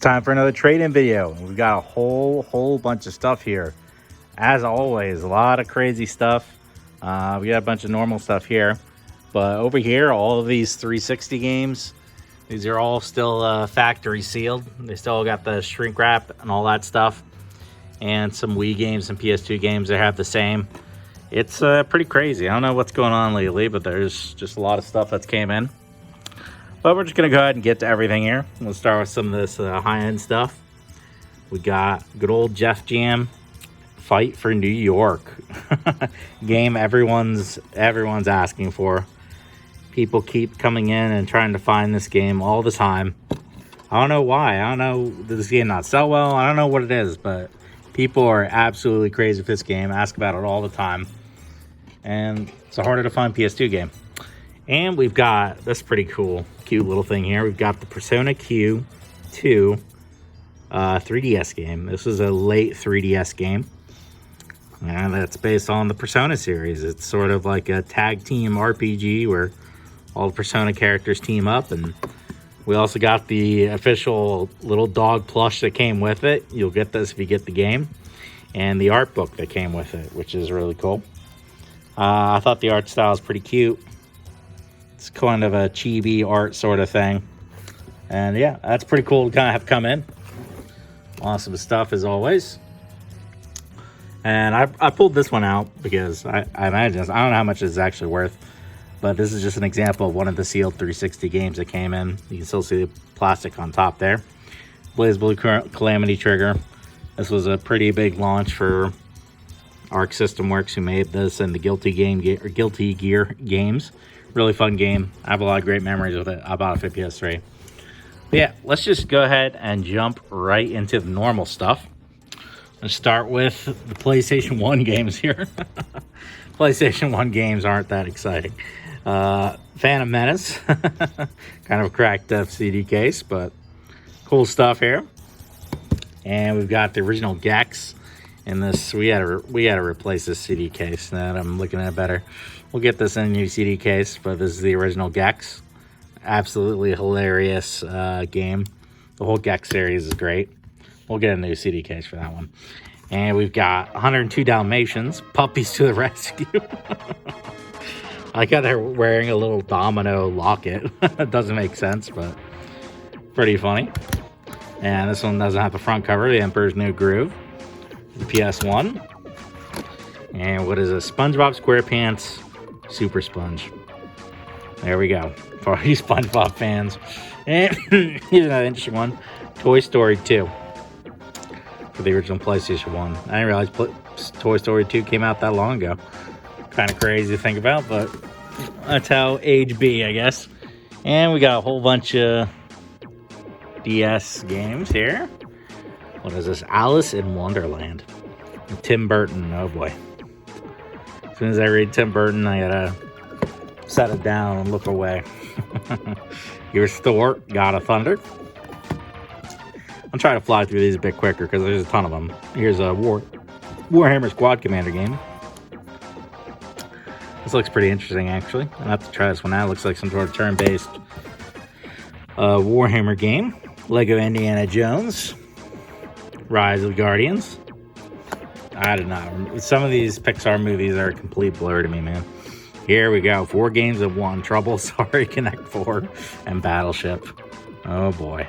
Time for another trade-in video. We've got a whole bunch of stuff here. As always, a lot of crazy stuff. We got a bunch of normal stuff here. But over here, all of these 360 games, these are all still factory sealed. They still got the shrink wrap and all that stuff. And some Wii games and PS2 games, they have the same. It's pretty crazy. I don't know what's going on lately, but there's just a lot of stuff that's came in. But we're just going to go ahead and get to everything here. We'll start with some of this high-end stuff. We got good old Jeff Jam, Fight for New York. Game everyone's asking for. People keep coming in and trying to find this game all the time. I don't know why. I don't know, did this game not sell well? I don't know what it is, but people are absolutely crazy for this game. Ask about it all the time. And it's a harder to find PS2 game. And we've got this pretty cool, cute little thing here. We've got the Persona Q2 3DS game. This is a late 3DS game. And that's based on the Persona series. It's sort of like a tag team RPG where all the Persona characters team up. And we also got the official little dog plush that came with it. You'll get this if you get the game. And the art book that came with it, which is really cool. I thought the art style is pretty cute. It's kind of a chibi art sort of thing. And yeah, that's pretty cool to kind of have come in. Awesome stuff as always. And I pulled this one out because I imagine, I don't know how much it's actually worth, but this is just an example of one of the sealed 360 games that came in. You can still see the plastic on top there. BlazBlue Calamity Trigger. This was a pretty big launch for Arc System Works, who made this and the Guilty Gear games. Really fun game. I have a lot of great memories with it. I bought it for PS3. But yeah, let's just go ahead and jump right into the normal stuff. Let's start with the PlayStation 1 games here. PlayStation 1 games aren't that exciting. Phantom Menace. Kind of a cracked up CD case, but cool stuff here. And we've got the original Gex. And this, we had to replace this CD case. Now that I'm looking at it better. We'll get this in a new CD case, but this is the original Gex. Absolutely hilarious game. The whole Gex series is great. We'll get a new CD case for that one. And we've got 102 Dalmatians, Puppies to the Rescue. I got they're wearing a little domino locket. It doesn't make sense, but pretty funny. And this one doesn't have the front cover, The Emperor's New Groove. The PS1. And what is a SpongeBob SquarePants Super Sponge. There we go. For all you SpongeBob fans. And here's another interesting one. Toy Story 2. For the original PlayStation 1. I didn't realize Toy Story 2 came out that long ago. Kind of crazy to think about, but that's how age be, I guess. And we got a whole bunch of DS games here. What is this? Alice in Wonderland. Tim Burton. Oh boy. As soon as I read Tim Burton, I gotta set it down and look away. Here's Thor, God of Thunder. I'll try to fly through these a bit quicker because there's a ton of them. Here's a Warhammer Squad Commander game. This looks pretty interesting, actually. I'll have to try this one out. It looks like some sort of turn-based Warhammer game. Lego Indiana Jones. Rise of the Guardians. I don't know. Some of these Pixar movies are a complete blur to me, man. Here we go. 4 games of 1. Trouble, Sorry, Connect 4, and Battleship. Oh boy.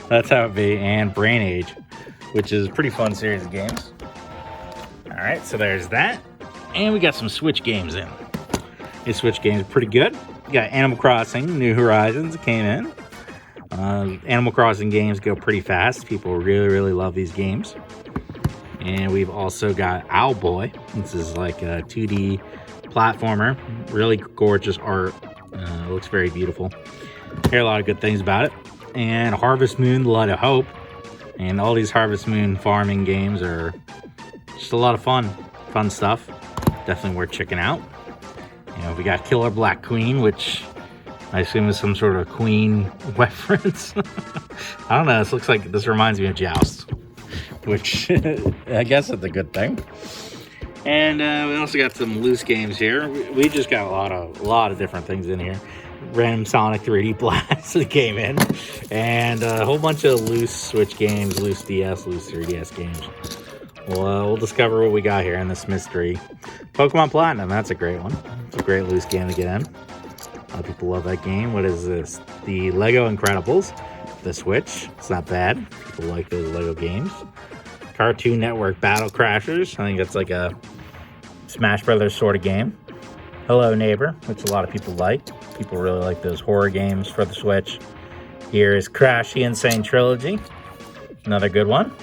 That's how it be. And Brain Age, which is a pretty fun series of games. Alright, so there's that. And we got some Switch games in. These Switch games are pretty good. We got Animal Crossing, New Horizons came in. Animal Crossing games go pretty fast. People really love these games. And we've also got Owlboy. This is like a 2D platformer. Really gorgeous art. It looks very beautiful. Hear a lot of good things about it. And Harvest Moon, Light of Hope. And all these Harvest Moon farming games are just a lot of fun. Fun stuff. Definitely worth checking out. And we got Killer Black Queen, which I assume is some sort of Queen reference. I don't know. This looks like, this reminds me of Joust, which I guess is a good thing. And we also got some loose games here. We just got a lot of different things in here. random Sonic 3D Blast that came in, and a whole bunch of loose Switch games, loose DS, loose 3DS games. Well, we'll discover what we got here in this mystery. Pokemon Platinum, that's a great one. It's a great loose game to get in. A lot of people love that game. What is this? The Lego Incredibles, the Switch. It's not bad. People like those Lego games. Cartoon Network Battle Crashers. I think that's like a Smash Brothers sort of game. Hello Neighbor, which a lot of people like. People really like those horror games for the Switch. Here is Crash the Insane Trilogy. Another good one.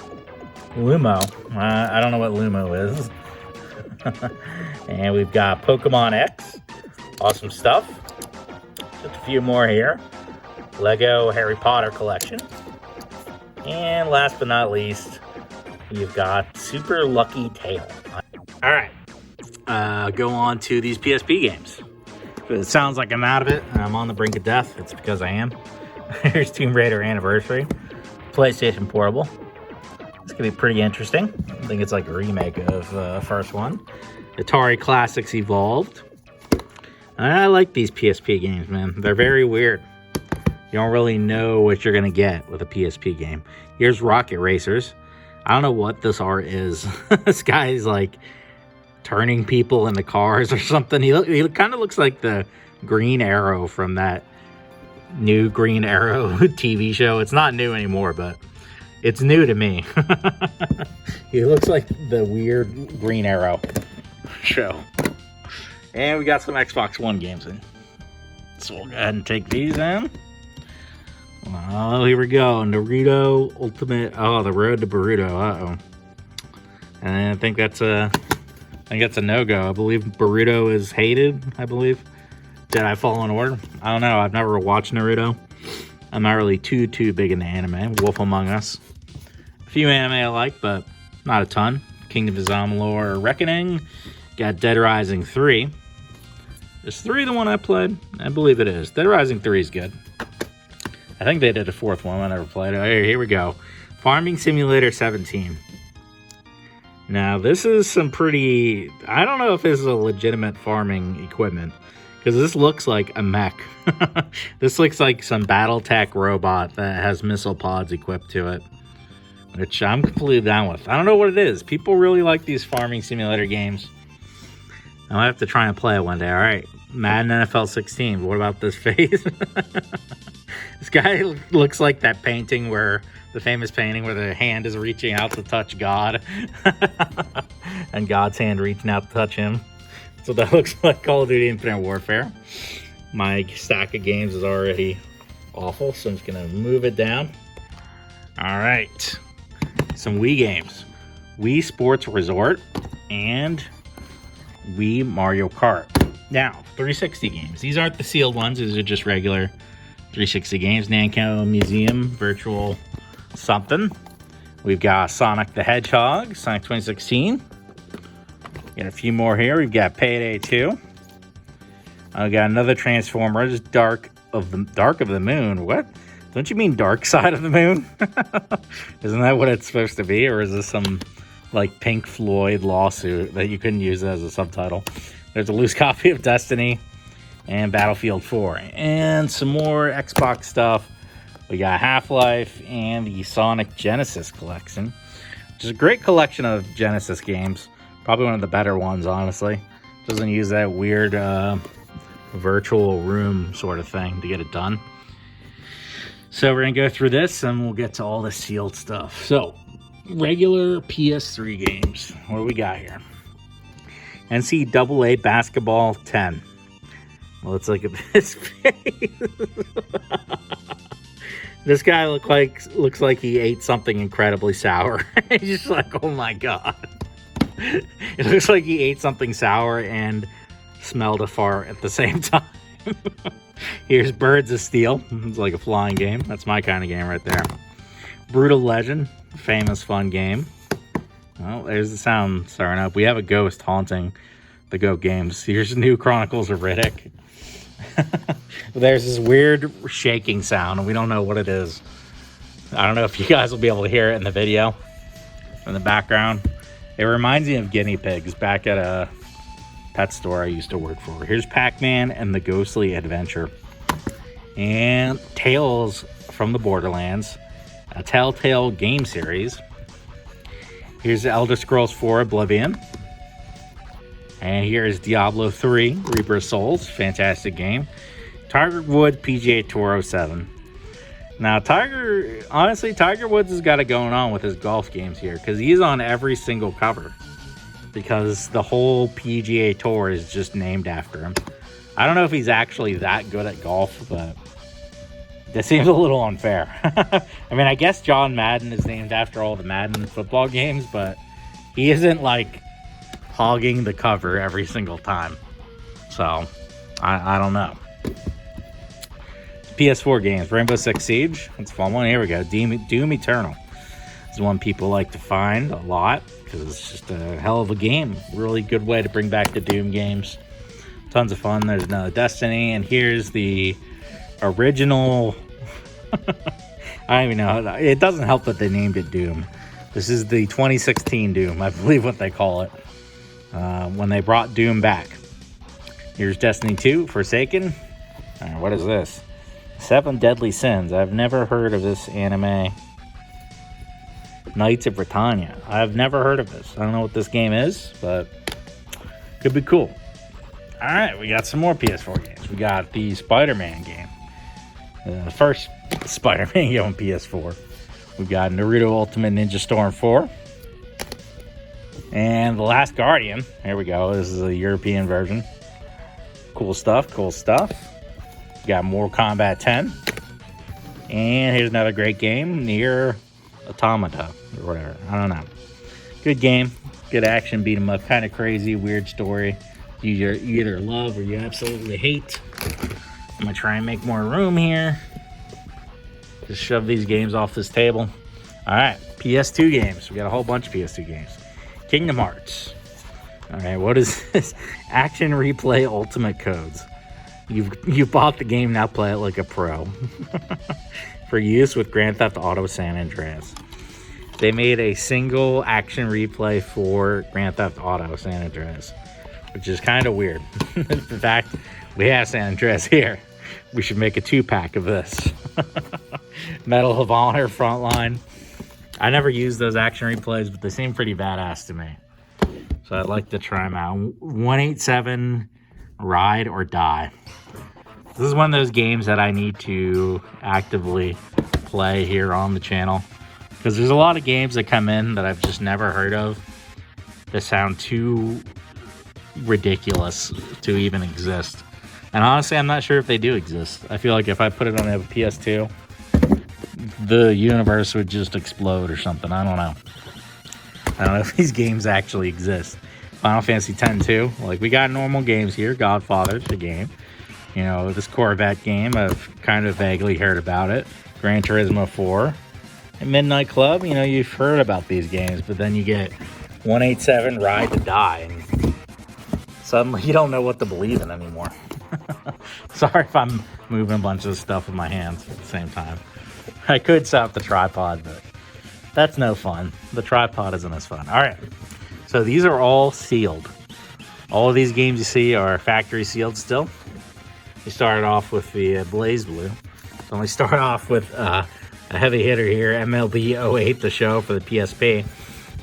Lumo. I don't know what Lumo is. And we've got Pokemon X. Awesome stuff. Just a few more here. Lego Harry Potter collection. And last but not least, you've got Super Lucky Tail. All right. Go on to these PSP games. If it sounds like I'm out of it and I'm on the brink of death, it's because I am. Here's Tomb Raider Anniversary. PlayStation Portable. It's going to be pretty interesting. I think it's like a remake of the first one. Atari Classics Evolved. I like these PSP games, man. They're very weird. You don't really know what you're going to get with a PSP game. Here's Rocket Racers. I don't know what this art is. This guy's like turning people into cars or something. He kind of looks like the Green Arrow from that new Green Arrow TV show. It's not new anymore, but it's new to me. He looks like the weird Green Arrow show. And we got some Xbox One games in. So we'll go ahead and take these in. Oh, here we go. Naruto Ultimate. Oh, the Road to Boruto. Uh-oh. And I think that's a no-go. I believe Boruto is hated, I believe. Jedi Fallen Order. I don't know. I've never watched Naruto. I'm not really too big into anime. Wolf Among Us. A few anime I like, but not a ton. Kingdom of Amalur Reckoning. Got Dead Rising 3. Is 3 the one I played? I believe it is. Dead Rising 3 is good. I think they did a fourth one. I never played it. Here we go. Farming Simulator 17. Now, this is some pretty... I don't know if this is a legitimate farming equipment, because this looks like a mech. This looks like some Battletech robot that has missile pods equipped to it, which I'm completely down with. I don't know what it is. People really like these farming simulator games. I'll have to try and play it one day. All right, Madden NFL 16. What about this face? This guy looks like that painting where... the famous painting where the hand is reaching out to touch God. And God's hand reaching out to touch him. So that looks like Call of Duty Infinite Warfare. My stack of games is already awful, so I'm just going to move it down. All right. Some Wii games. Wii Sports Resort and Wii Mario Kart. Now, 360 games. These aren't the sealed ones. These are just regular 360 games. Namco Museum Virtual something. We've got Sonic the Hedgehog, Sonic 2016. Got a few more here. We've got Payday 2. I got another Transformers, Dark of the Moon. What? Don't you mean Dark Side of the Moon? Isn't that what it's supposed to be? Or is this some like Pink Floyd lawsuit that you couldn't use as a subtitle? There's a loose copy of Destiny and Battlefield 4. And some more Xbox stuff. We got Half-Life and the Sonic Genesis collection, which is a great collection of Genesis games. Probably one of the better ones, honestly. Doesn't use that weird virtual room sort of thing to get it done. So we're going to go through this and we'll get to all the sealed stuff. So, regular PS3 games. What do we got here? NCAA Basketball 10. Well, let's look at this face. This guy looks like he ate something incredibly sour. He's just like, oh my god. It looks like he ate something sour and smelled a fart at the same time. Here's Birds of Steel. It's like a flying game. That's my kind of game right there. Brutal Legend. Famous fun game. Well, there's the sound starting up. We have a ghost haunting the Go games. Here's New Chronicles of Riddick. There's this weird shaking sound, and we don't know what it is. I don't know if you guys will be able to hear it in the video in the background. It reminds me of guinea pigs back at a pet store I used to work for. Here's Pac-Man and the Ghostly Adventure. And Tales from the Borderlands, a Telltale game series. Here's the Elder Scrolls 4 Oblivion. And here's Diablo 3 Reaper of Souls, fantastic game. Tiger Woods PGA Tour 07. Now, honestly, Tiger Woods has got it going on with his golf games here, because he's on every single cover, because the whole PGA Tour is just named after him. I don't know if he's actually that good at golf, but that seems a little unfair. I mean, I guess John Madden is named after all the Madden football games, but he isn't like hogging the cover every single time. So, I don't know. PS4 games, Rainbow Six Siege. That's a fun one. Here we go. Doom Eternal. This is one people like to find a lot because it's just a hell of a game. Really good way to bring back the Doom games. Tons of fun. There's another Destiny, and here's the original. I don't even know. It doesn't help that they named it Doom. This is the 2016 Doom, I believe what they call it, when they brought Doom back. Here's Destiny 2, Forsaken. What is this? 7 Deadly Sins. I've never heard of this anime. Knights of Britannia. I've never heard of this. I don't know what this game is, but could be cool. Alright, we got some more PS4 games. We got the Spider-Man game. The first Spider-Man game on PS4. We got Naruto Ultimate Ninja Storm 4. And The Last Guardian. Here we go. This is a European version. Cool stuff, cool stuff. We got Mortal Kombat 10. And here's another great game, Nier Automata, or whatever. I don't know. Good game. Good action, beat 'em up. Kind of crazy, weird story. You either love or you absolutely hate. I'm going to try and make more room here. Just shove these games off this table. All right, PS2 games. We got a whole bunch of PS2 games. Kingdom Hearts. All right, what is this? Action Replay Ultimate Codes. You bought the game, now play it like a pro. For use with Grand Theft Auto San Andreas. They made a single action replay for Grand Theft Auto San Andreas, which is kind of weird. In fact, we have San Andreas here. We should make a 2-pack of this. Medal of Honor Frontline. I never used those action replays, but they seem pretty badass to me. So I'd like to try them out. 187 Ride or Die. This is one of those games that I need to actively play here on the channel, because there's a lot of games that come in that I've just never heard of that sound too ridiculous to even exist. And honestly, I'm not sure if they do exist. I feel like if I put it on a PS2, the universe would just explode or something. I don't know. I don't know if these games actually exist. Final Fantasy X too. Like, we got normal games here. Godfather's the game. You know, this Corvette game, I've kind of vaguely heard about it. Gran Turismo 4. And Midnight Club, you know, you've heard about these games, but then you get 187 Ride to Die, and suddenly you don't know what to believe in anymore. Sorry if I'm moving a bunch of stuff with my hands at the same time. I could set up the tripod, but that's no fun. The tripod isn't as fun. All right, so these are all sealed. All of these games you see are factory sealed still. We started off with the Blaze Blue. So we start off with a heavy hitter here, MLB 08, the show for the PSP.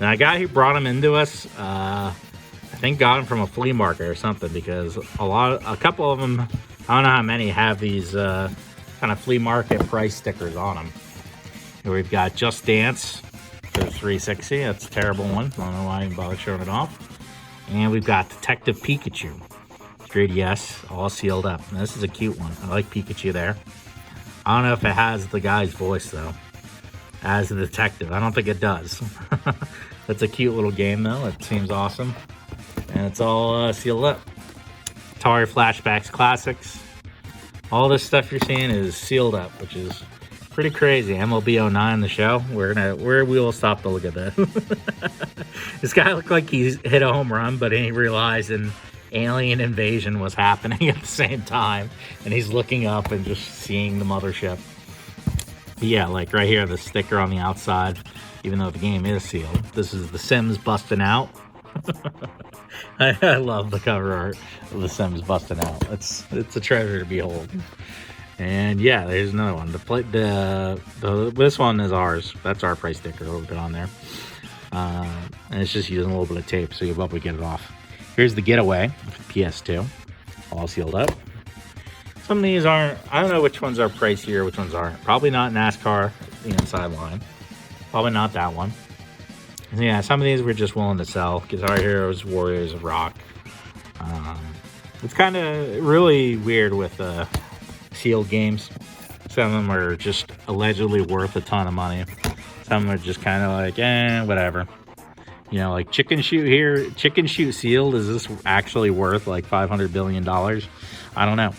Now, a guy who brought him into us, I think got him from a flea market or something, because a couple of them, I don't know how many, have these kind of flea market price stickers on them. Here we've got Just Dance for the 360. That's a terrible one. I don't know why I even bother showing it off. And we've got Detective Pikachu. 3DS, all sealed up. Now, this is a cute one. I like Pikachu there. I don't know if it has the guy's voice, though, as a detective. I don't think it does. That's a cute little game, though. It seems awesome. And it's all sealed up. Atari Flashbacks Classics. All this stuff you're seeing is sealed up, which is pretty crazy. MLB 09, the show. We will stop to look at that. This guy looked like he hit a home run, but he realized an alien invasion was happening at the same time, and he's looking up and just seeing the mothership. But yeah, like right here, the sticker on the outside, even though the game is sealed. This is The Sims Busting Out. I love the cover art of The Sims Busting Out. It's a treasure to behold. And yeah, there's another one. This one is ours. That's our price sticker that we put on there. And it's just using a little bit of tape, so you'll probably get it off. Here's the Getaway PS2, all sealed up. Some of these aren't, I don't know which ones are pricier, which ones aren't. Probably not NASCAR, the inside line. Probably not that one. And yeah, some of these we're just willing to sell. Guitar Heroes, Warriors of Rock. It's kind of really weird with sealed games. Some of them are just allegedly worth a ton of money. Some of them are just kind of like, whatever. You know, like Chicken Shoot here, Chicken Shoot sealed, is this actually worth like $500 billion? I don't know.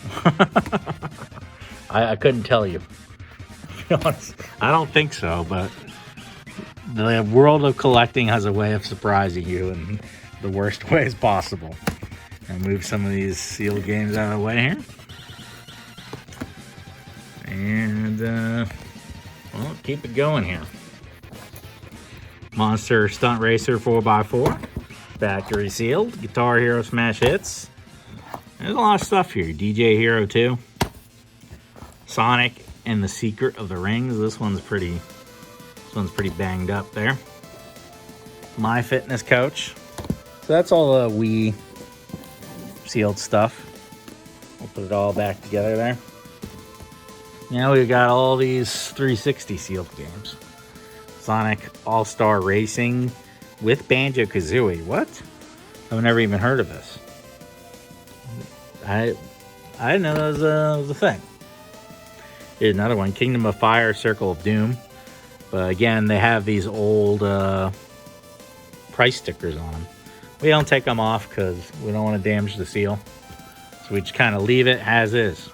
I couldn't tell you. To be honest, I don't think so, but the world of collecting has a way of surprising you in the worst ways possible. And move some of these sealed games out of the way here. And, well, keep it going here. Monster Stunt Racer 4x4. Factory sealed. Guitar Hero Smash Hits. There's a lot of stuff here. DJ Hero 2. Sonic and the Secret of the Rings. This one's pretty banged up there. My Fitness Coach. So that's all the Wii sealed stuff. We'll put it all back together there. Now we've got all these 360 sealed games. Sonic All-Star Racing with Banjo-Kazooie. What? I've never even heard of this. I didn't know that was a thing. Here's another one, Kingdom of Fire, Circle of Doom. But again, they have these old price stickers on them. We don't take them off because we don't want to damage the seal. So we just kind of leave it as is.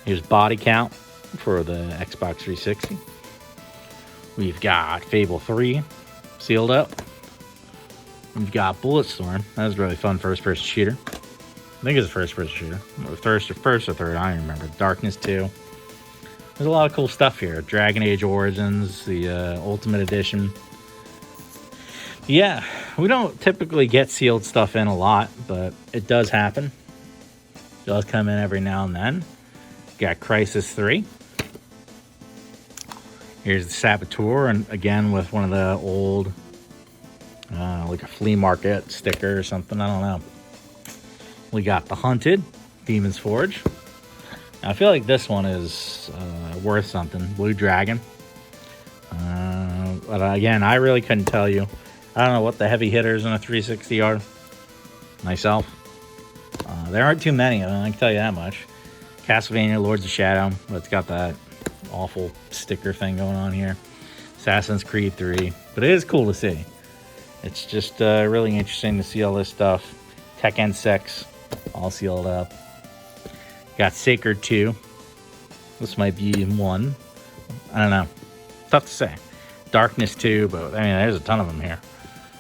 Here's body count for the Xbox 360. We've got Fable 3 sealed up. We've got Bulletstorm. That was a really fun first-person shooter. I think it's a first-person shooter. First or third, I don't remember. Darkness 2. There's a lot of cool stuff here. Dragon Age Origins, the Ultimate Edition. Yeah, we don't typically get sealed stuff in a lot, but it does happen. It does come in every now and then. Got Crisis 3. Here's the Saboteur, and again with one of the old, like a flea market sticker or something, I don't know. We got The Hunted, Demon's Forge. Now, I feel like this one is worth something. Blue Dragon. But again, I really couldn't tell you. I don't know what the heavy hitters in a 360 are. Myself. There aren't too many of them, I can tell you that much. Castlevania Lords of Shadow. It's got that awful sticker thing going on here. Assassin's Creed 3. But it is cool to see. It's just really interesting to see all this stuff. Tekken 6. All sealed up. Got Sacred 2. This might be one. I don't know. Tough to say. Darkness 2, but I mean, there's a ton of them here.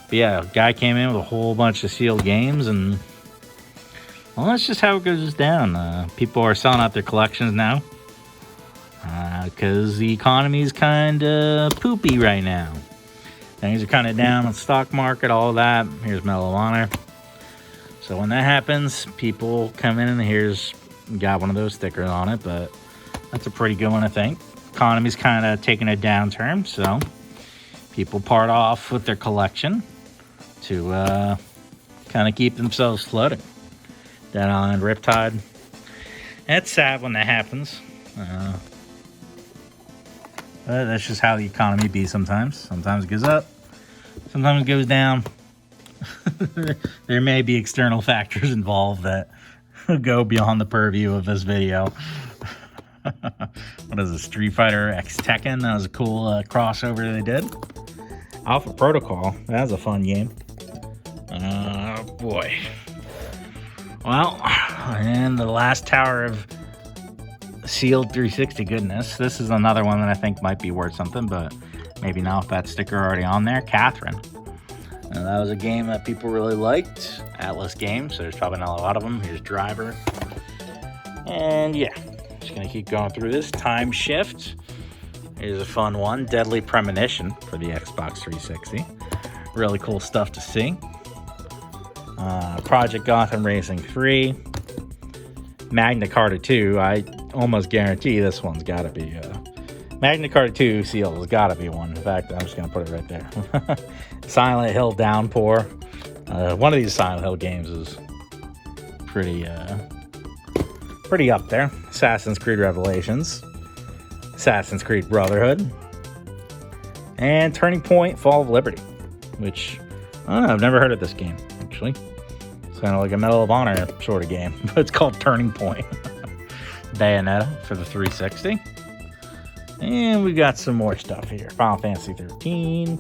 But yeah, a guy came in with a whole bunch of sealed games, and well, that's just how it goes down. People are selling out their collections now because the economy's kind of poopy right now. Things are kind of down on the stock market, all of that. Here's Medal of Honor. So when that happens, people come in and here's got one of those stickers on it, but that's a pretty good one, I think. Economy's kind of taking a downturn, so people part off with their collection to kind of keep themselves floating. Dead Island Riptide. And it's sad when that happens. But that's just how the economy be sometimes. Sometimes it goes up, sometimes it goes down. There may be external factors involved that go beyond the purview of this video. What is it? Street Fighter X Tekken? That was a cool crossover they did. Alpha Protocol. That was a fun game. Boy. Well, and the last tower of sealed 360 goodness. This is another one that I think might be worth something, but maybe not with that sticker already on there. Catherine. That was a game that people really liked. Atlas Games, so there's probably not a lot of them. Here's Driver. And yeah, just gonna keep going through this. Time Shift. Here's a fun one. Deadly Premonition for the Xbox 360. Really cool stuff to see. Project Gotham Racing 3. Magna Carta 2. I almost guarantee this one's got to be Magna Carta 2 sealed has got to be one. In fact, I'm just going to put it right there. Silent Hill Downpour. One of these Silent Hill games is pretty up there. Assassin's Creed Revelations. Assassin's Creed Brotherhood. And Turning Point Fall of Liberty. Which, I don't know, I've never heard of this game, actually. It's kind of like a Medal of Honor sort of game. But it's called Turning Point. Bayonetta for the 360. And we've got some more stuff here. Final Fantasy 13.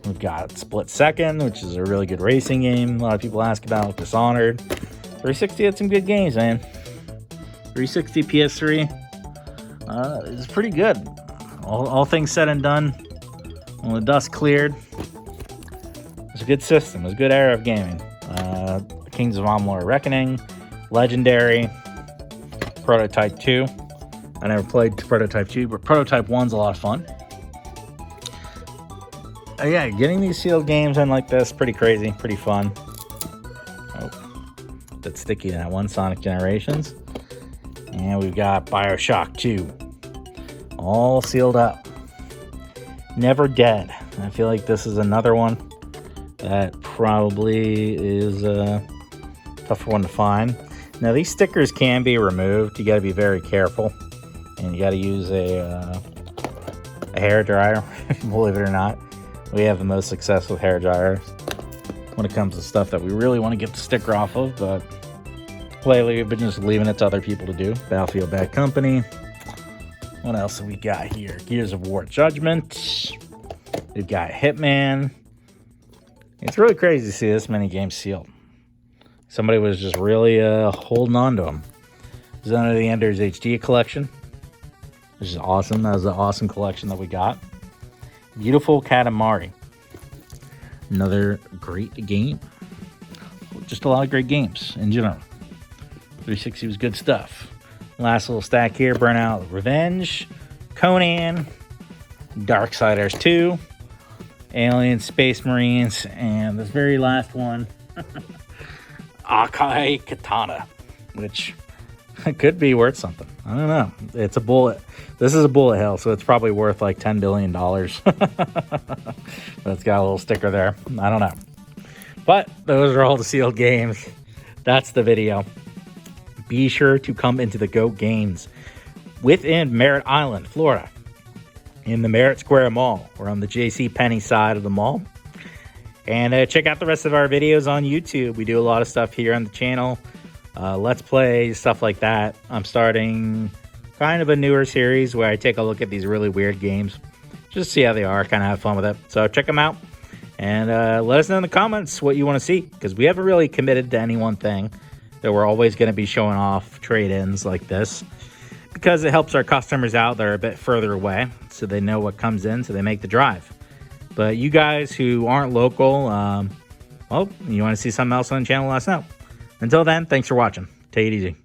We've got Split Second, which is a really good racing game. A lot of people ask about. Dishonored. 360 had some good games, man. 360 PS3 is pretty good. All things said and done, when the dust cleared, it's a good system. It's a good era of gaming. Kings of Amalur Reckoning, Legendary, Prototype 2. I never played Prototype 2, but Prototype 1's a lot of fun. Yeah, getting these sealed games in like this, pretty crazy, pretty fun. Oh, that's sticky, that one. Sonic Generations. And we've got Bioshock 2. All sealed up. Never Dead. I feel like this is another one that probably is a tougher one to find. Now, these stickers can be removed. You got to be very careful. And you got to use a hair dryer, believe it or not. We have the most success with hair dryers when it comes to stuff that we really want to get the sticker off of, but lately we've been just leaving it to other people to do. Battlefield Bad Company. What else have we got here? Gears of War Judgment. We've got Hitman. It's really crazy to see this many games sealed. Somebody was just really holding on to them. Zone of the Enders HD collection, which is awesome. That was an awesome collection that we got. Beautiful Katamari. Another great game. Just a lot of great games in general. 360 was good stuff. Last little stack here. Burnout Revenge. Conan. Darksiders 2. Alien Space Marines. And this very last one. Akai Katana. Which could be worth something. I don't know. It's a bullet. This is a bullet hell, so it's probably worth like $10 billion. But it's got a little sticker there. I don't know. But those are all the sealed games. That's the video. Be sure to come into the GOAT Games within Merritt Island, Florida, in the Merritt Square Mall. We're on the J.C. Penney side of the mall. And check out the rest of our videos on YouTube. We do a lot of stuff here on the channel. Let's Play, stuff like that. I'm starting kind of a newer series where I take a look at these really weird games. Just see how they are, kind of have fun with it. So check them out. And let us know in the comments what you want to see. Because we haven't really committed to any one thing. That we're always going to be showing off trade-ins like this. Because it helps our customers out that are a bit further away. So they know what comes in, so they make the drive. But you guys who aren't local, well, you want to see something else on the channel, let us know. Until then, thanks for watching. Take it easy.